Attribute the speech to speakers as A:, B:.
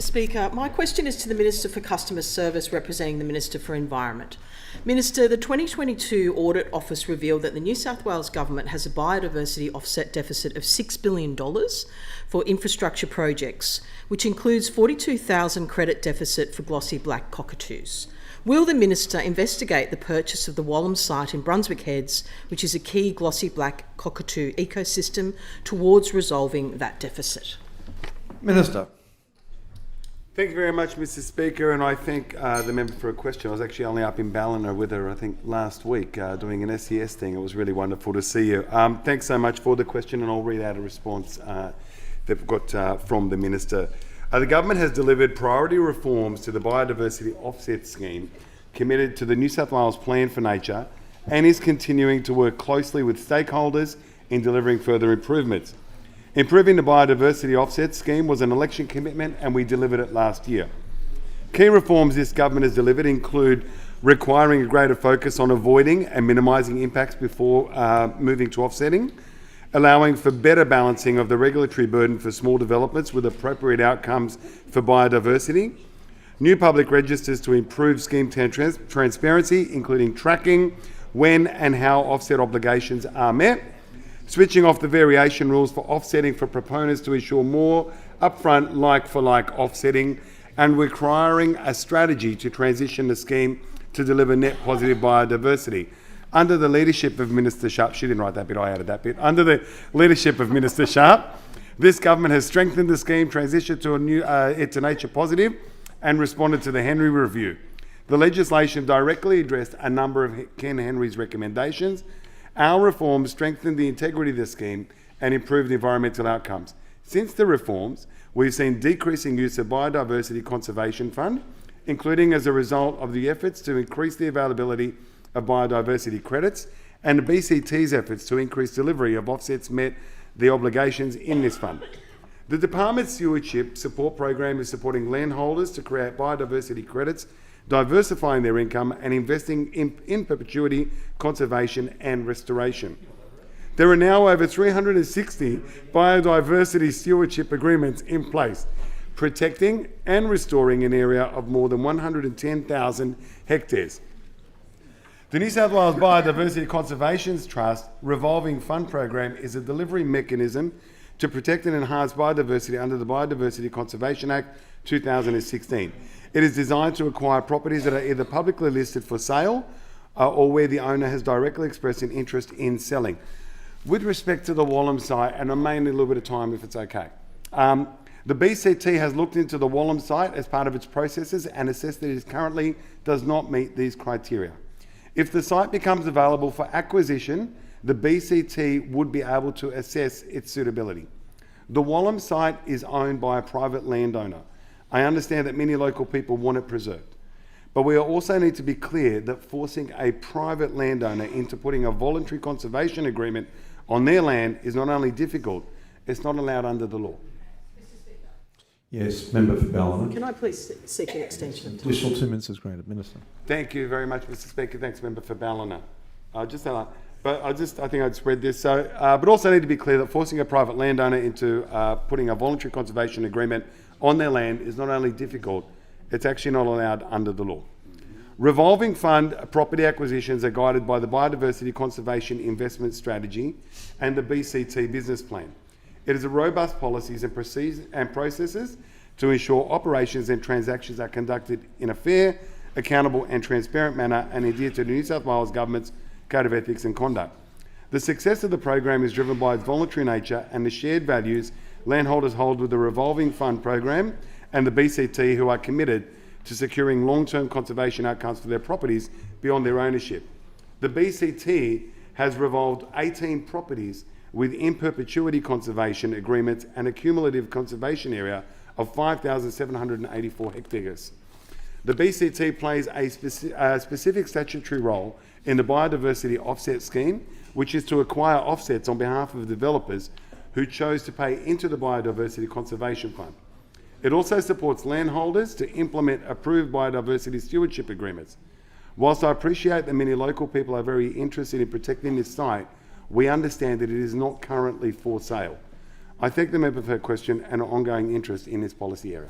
A: Speaker, my question is to the Minister for Customer Service representing the Minister for Environment. Minister, the 2022 Audit Office revealed that the New South Wales Government has a biodiversity offset deficit of $6 billion for infrastructure projects, which includes 42,000 credit deficit for glossy black cockatoos. Will the Minister investigate the purchase of the Wallum site in Brunswick Heads, which is a key glossy black cockatoo ecosystem, towards resolving that deficit?
B: Minister.
C: Thank you very much, Mr. Speaker, and I thank the member for a question. I was actually only up in Ballina with her, I think, last week doing an SES thing. It was really wonderful to see you. Thanks so much for the question, and I'll read out a response that we've got from the Minister. The Government has delivered priority reforms to the Biodiversity Offset Scheme, committed to the New South Wales Plan for Nature, and is continuing to work closely with stakeholders in delivering further improvements. Improving the Biodiversity Offset Scheme was an election commitment, and we delivered it last year. Key reforms this Government has delivered include requiring a greater focus on avoiding and minimising impacts before moving to offsetting, allowing for better balancing of the regulatory burden for small developments with appropriate outcomes for biodiversity, new public registers to improve scheme transparency, including tracking when and how offset obligations are met, switching off the variation rules for offsetting for proponents to ensure more upfront like-for-like offsetting, and requiring a strategy to transition the scheme to deliver net positive biodiversity. Under the leadership of Minister Sharp, she didn't write that bit, I added that bit. Under the leadership of Minister Sharp, this Government has strengthened the scheme, transitioned to a new to nature positive, and responded to the Henry Review. The legislation directly addressed a number of Ken Henry's recommendations. Our reforms strengthened the integrity of the scheme and improved the environmental outcomes. Since the reforms, we've seen decreasing use of Biodiversity Conservation Fund, including as a result of the efforts to increase the availability of biodiversity credits, and the BCT's efforts to increase delivery of offsets met the obligations in this fund. The Department's Stewardship Support Program is supporting landholders to create biodiversity credits, diversifying their income and investing in perpetuity, conservation and restoration. There are now over 360 biodiversity stewardship agreements in place, protecting and restoring an area of more than 110,000 hectares. The New South Wales Biodiversity Conservation Trust Revolving Fund Program is a delivery mechanism to protect and enhance biodiversity under the Biodiversity Conservation Act 2016. It is designed to acquire properties that are either publicly listed for sale or where the owner has directly expressed an interest in selling. With respect to the Wallum site, and I may need a little bit of time if it's okay, the BCT has looked into the Wallum site as part of its processes and assessed that it currently does not meet these criteria. If the site becomes available for acquisition, the BCT would be able to assess its suitability. The Wallum site is owned by a private landowner. I understand that many local people want it preserved, but we also need to be clear that forcing a private landowner into putting a voluntary conservation agreement on their land is not only difficult, it's not allowed under the law.
B: Yes, Member for Ballina.
A: Can I please seek an extension of time?
B: Additional 2 minutes is granted. Minister.
C: Thank you very much, Mr. Speaker. Thanks, Member for Ballina. I think I'd spread this. But also need to be clear that forcing a private landowner into putting a voluntary conservation agreement on their land is not only difficult, it's actually not allowed under the law. Revolving fund property acquisitions are guided by the Biodiversity Conservation Investment Strategy and the BCT business plan. It is a robust policies and processes to ensure operations and transactions are conducted in a fair, accountable and transparent manner and adhere to the New South Wales Government's Code of Ethics and Conduct. The success of the program is driven by its voluntary nature and the shared values landholders hold with the Revolving Fund Program and the BCT, who are committed to securing long-term conservation outcomes for their properties beyond their ownership. The BCT has revolved 18 properties with in perpetuity conservation agreements and a cumulative conservation area of 5,784 hectares. The BCT plays a specific statutory role in the Biodiversity Offset Scheme, which is to acquire offsets on behalf of developers who chose to pay into the Biodiversity Conservation Fund. It also supports landholders to implement approved biodiversity stewardship agreements. Whilst I appreciate that many local people are very interested in protecting this site, we understand that it is not currently for sale. I thank the member for her question and her ongoing interest in this policy area.